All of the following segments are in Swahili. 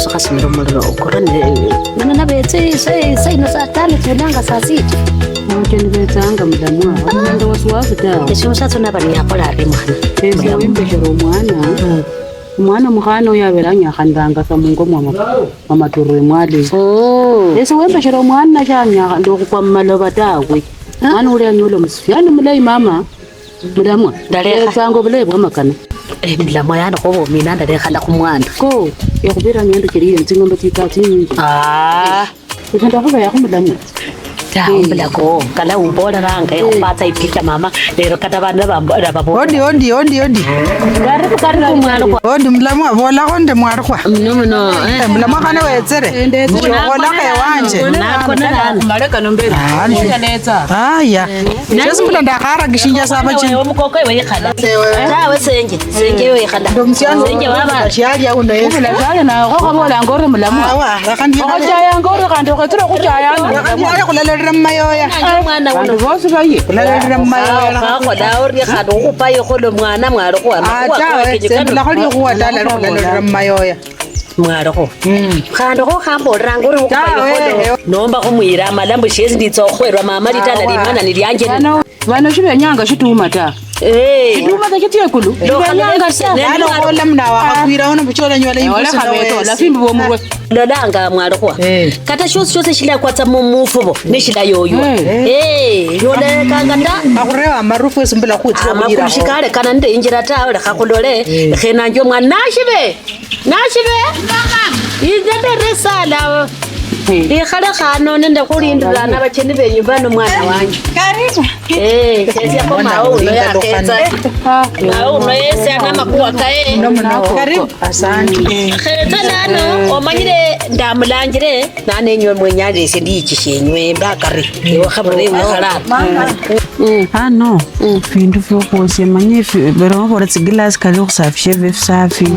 soka simiro muliro ukorane mana nabetse sai no saa 5 tunanga saa 6 Mwache nibetsanga mudamwa Wanda wasuwafu ta Esho satso nabani yakola abe mwana Eza wimbeshero mwana mukhana uyaberanya khandanga sa mungo mama turu mwali Esa wimbeshero mwana chanya ndokukwa maloba tawe Mwana ule anyulo msifyani mulai mama mudamwa Ndaleka bule bwamakana Mudamwa yana ko mina ndaleka la kumwana Ko yakubira nyendo kiriye nzingombe tikati Ukanda kuba yakumudamwa Umbila ko kala ubola ranga yakupata ipita mama lero kata bana babo Ondi Gari mwana kwa Ondi mlamwa bola konde mwarukwa No mlamwa kana wetsere bola ka wanje nakona maleka nombeza neza haya Yesu mula ndakara gishinja saba chini umukoko we yakhala tawe senje we yakhala senje baba shali ya unda Yesu la jale na ko bola ngore mlamwa awa rakandi ko jaya ngore kando ko tro ko jaya rakandi kulala mayoya mwana uno bosi bayi kulala mayoya ko dauri khado ko paye ko lo mwana mwaro ko tawe sembla khali ko wadala kulala mayoya mwaro ko khando ko khambo rangore ko paye ko nomba ko mwira malambo shezi nditso khwerwa mama litala limana niliyanje Vano shibe nyanga shituma ta shituma ta kitiye kulu nyanga sa nalo kola mnawa hakwira ono buchola nywala imbusi la fimbi bo murwe lolanga mwalo kwa kata shosi shila kwatsa mumufubo nishila yoyo yole kanganda akurewa marufu esimbula kuti amira shikale kana nde injira tawe khakulole khena njo mwana nashibe izende resala Ikhale khano nende khulindira na bacheni benyu bano mwana wanje. Karibu. Kesi yako mauno ya keza. Mauno yese ana makuwa kae. Karibu. Asante. Keza nano omanyire ndamulangire nane nywe mwenyale sindi chishenywe bakari. Yo khabure ngakhala. No. Findu fyokose manye bero bora tsiglass kali kusafishe vesafi.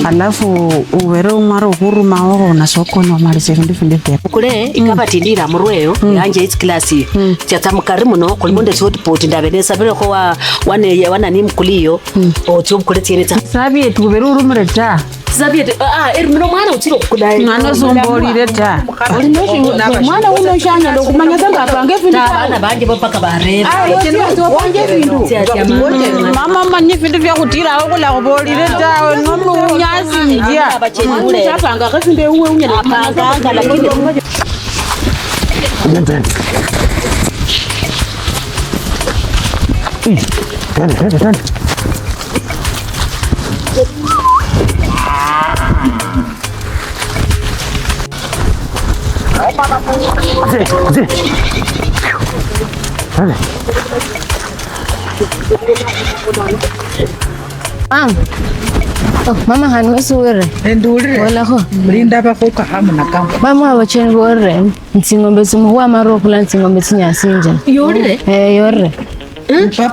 Alafu ubere umaro huruma ho na soko no mali sekunde finde. Kule ikabatindira murweyo yanje itsikilasi tyatsa mukari muno kulimonde shotpot ndabenesa bere ko wana ni mkuliyo otyo mukule tienetsa sabi tubere urumure ta sabi eri muno mwana utiro kudai mwana zombolire ta mwana uno shanya ndo kumanya zanga pange findu bana banje bapaka barera wange findu mama manye findu vya kutira okula kubolire ta nomu unyasi njia bachenule chapanga kafinde uwe unya panga lakini Tende. Mama hanu suwere. Endure. Wala ko. Brinda ba ko kahamu na kama. Mama wachen gore. Nsingombe simuwa marokula nsingombe sinyasinja. Yore? Yore.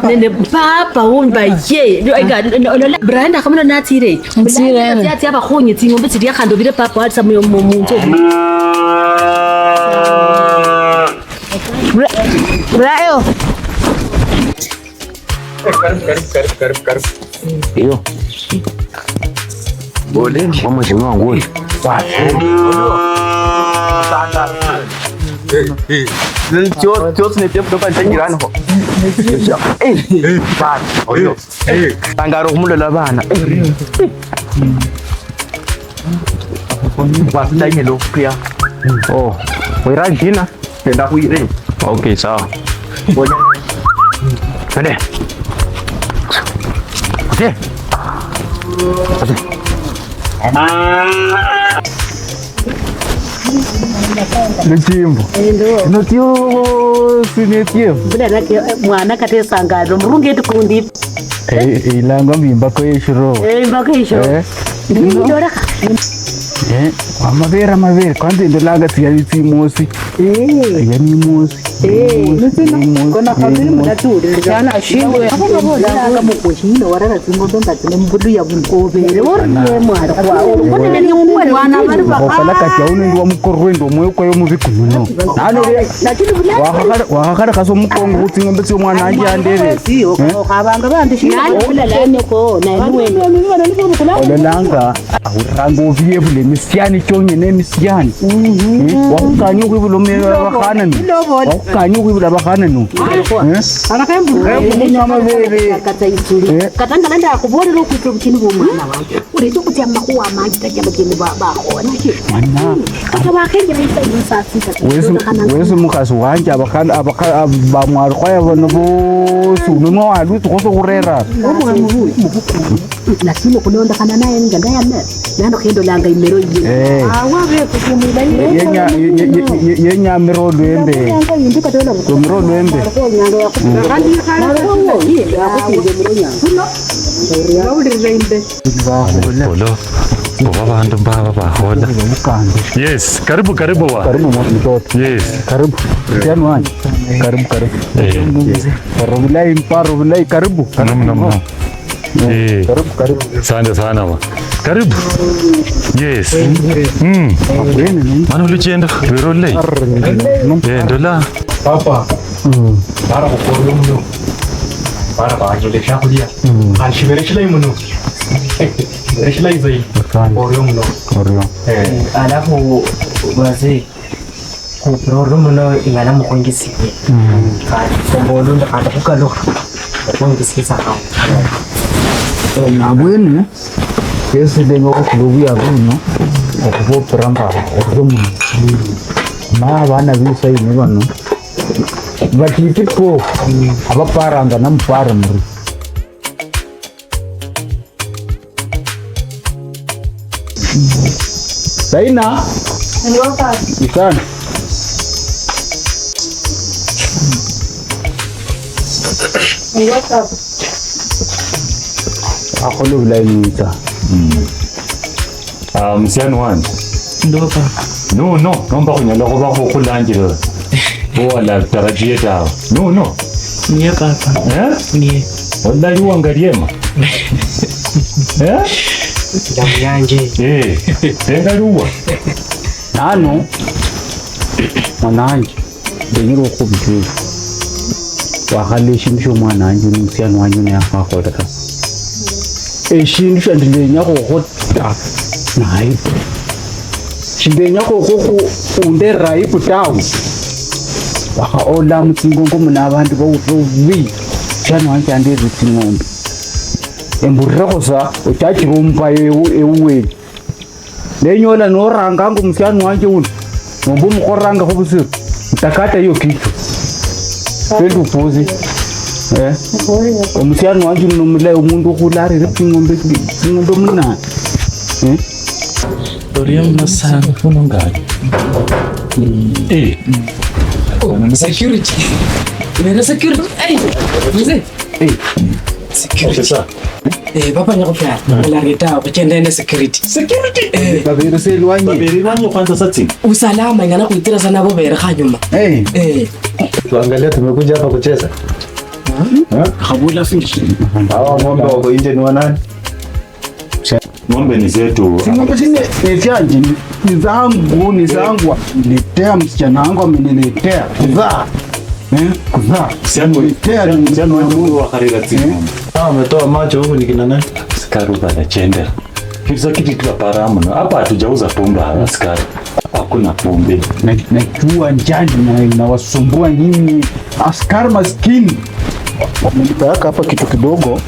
Nende papa wumba ye. No Branda kama na natire. Nsire. Yati aba khonye tsingombe tsidia khando bile papa wa tsamuyo mumunzo. Brayo. Karibu. Iyo. Bole, mama chini wangu. Chot ni tiap depan cenggiran kok. Oyo. Tanggaruh mulu lah bana. Pas tanya lu pria. Oh, wira jina. Hendak wira. Oke, sawa. Boleh. Ada. Oke. Nchimbo. Notio sinetio. Bula nakyo mwana kate sangaro murunge tukundi. Ilanga mimba ko yishiro. Mbako yishiro. Ndora. Mavera kwanza ndolaga tiyalitsi mosi. Yani mosi. Kona kabiri mdaturi jana shingwe akona bola anga mukoshino warara tsimbondo ndatine mbulu ya bunkobere woriye mwara kwawo mbone ni umwe wana bari bakala kati yaune ndi wa mukorwendo moyo kwa yo muvikuno nalo wakakara kaso mukongo utsimbe tsi mwana anje andere siyo kabanga bandi shingwe bulala neko na niwe olanga urango vie bule misiani chonye nemisiani wakukanya ukwibula abakhana nu wakukanya ukwibula abakhana nu kunyama bebe katanga nda kuborera ukwitwa bukini bw'umwana wanje uretse kutya makuwa manje tajya bakini bakhona mwana kata bakenge bayisa wese mukhasi wanje abakhana bamwari khwaya bano bosi unomwa waluthi khoso khurera lakini kulonda kana naye nganda yame nano khendo langa imero yiye awabe kukumila yenya miro lwembe miro lwembe Polo. Baba bantu baba bahola. Yes, karibu wa. Karibu mtoto. Yes. Karibu. Kijana wangu. Karibu. Paro vilai karibu. Nam. Karibu. Asante sana wa. Karibu. Yes. Manu lichenda virole. Ndola. Papa. Para kukoryo mno. Para baanyole shakulia. Alshibere shilai mno. Shilai zai. Koryo mno. Alafu wazee kuproro mno ingana mukongisi. Kombolo ndakanda kukalo. Mukongisi sakao. Nabwene kesi dengo kukubuya buno okubopera ngabo okumu ma bana bisa ine bano batitiko abaparanga nampara muri Saina ngoka ikana ngoka akolo bilaita Msichana wangu. Ndoka. No, nomba kunyala kuba kukulangira. Wala tarajia dawa. No. Niye papa. Niye. Wallahi uangaliema. Damu yanje. Tengaruwa. Nano mwananje ndengiro kubijwe wakhaleshimisho mwananje msichana wanyu ne akakhola eshindu shandilenya khokhota nayi shindenya khokho undera iputawu wakhaola mutsingongo muna abantu bawubi shana wanje andezi tsingombe emburira sa uchachira umpayo ewuweni lenyola noranga ngo msichana wanje uno nombo mkhoranga khobusiru utakata hiyo kitu twende upuzi omusichana wanje nomulayo umuntu okhularire tsingombe muna Oriya masana Funo ngani? Security. Mera security. Mzee. Security. Papa nyakofya. Ngalangita kuchendene security. babere selwanyi kwanza sati. Usalama ingana kuitira sana abo bere khanyuma. Tuangalie tumekuja hapa kucheza. Khabula fish. Hawa ng'ombe wako nje ni wanani? Ng'ombe ni zetu. ng'ombe sine nefyanje nizangwa niletea msichana wangu ameniletea kuzaa Msichana wangu wakharira tsingombe. Ametoa macho huko ni kina nani? Askari wanachenda. Kisa kitu paramu. Hapa hatujauza pombe askari. Hakuna pombe. najua njani na wasumbua nyinyi askari maskini wamenipeleka hapa kitu kidogo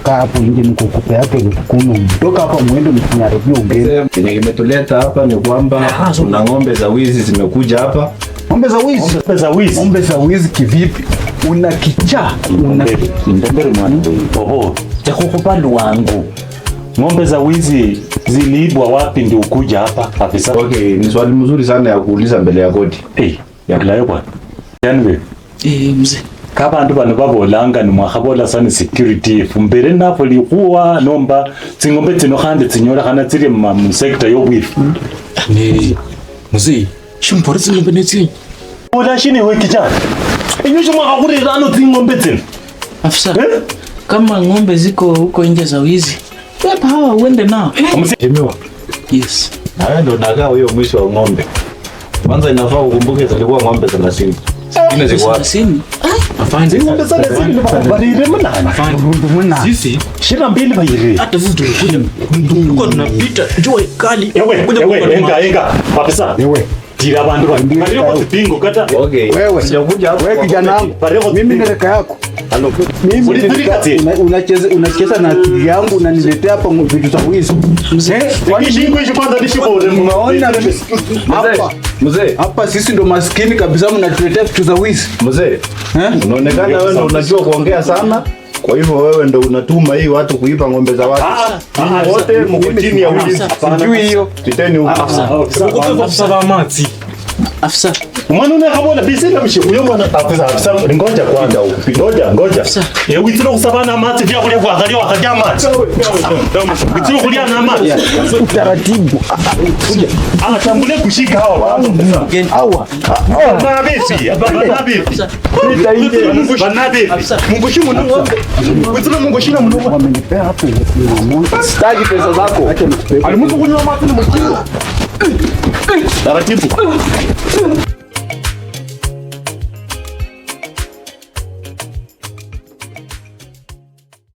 kaa hapo nje nikukupe yake 10 toka hapa mwende mkinyaribia ugeni. Kenye kimetuleta hapa ni kwamba kuna ng'ombe za wizi zimekuja hapa. Ng'ombe za wizi kivipi? Una kichaa Ndembere mwana. Chakukupandu wangu. Ng'ombe za wizi ziliibwa wapi ndio ukuja hapa afisa? Okay, ni swali mzuri sana ya kuuliza mbele ya koti. Ya kulayo bwana. Yani Mzee. Kabantu bano babolanga ni mwakhabola sana security fumbere napo likuwa nomba tsingombe tsino khande tsinyola khana tsiri mu sector yobwifu. Mzee. Shimpora tsingombe netsi. Ola shini wekicha. Inyusho mwakakurira ano tsingombe tsino. Afisa. Kama ng'ombe ziko huko nje za wizi. Pepa hawa uende nao. Mheshimiwa. Yes. Na wewe ndo nakaa huyo mwisho wa ng'ombe. Kwanza inafaa ukumbuke zilikuwa ng'ombe 30. Zingine ziko wapi? Afande. Ng'ombe sana sisi ndio barire mna. Sisi 22 bayire. hata sisi tulikuja tulikuwa tunapita jua kali. Enga. Papesa. Tira abantu barire kwa kipingo kata. Okay. Wewe Sijakuja hapo. wewe kijana wangu, mimi ni reka yako. Mimi unacheza na akili yangu unaniletea hapa vitu za wizi. Kishingo kwanza nishiko Unaona hapa Mzee, hapa sisi ndo maskini kabisa, mnatuletea vitu za wizi. mzee. Unaonekana wewe ndo unajua kuongea sana. Kwa hivyo wewe ndo unatuma hii watu kuiba ng'ombe za watu. Wote mko chini ya ulinzi. Sijui hiyo. Piteni huko. Afisa wa mati. Afisa. mwana unakabona bisika mshiku mwana afisa ngoja kwanza ngoja witino kusabana mati vya kulia kuangalia wakaja mati witino kulia na mati Utaratibu. anatambule kushika hawa banabi mungushimu nuwa witino mungushina mnuwa Wamenipea hapo Sitaki pesa zako. alimutu kunywa mati ni mkilo taratibu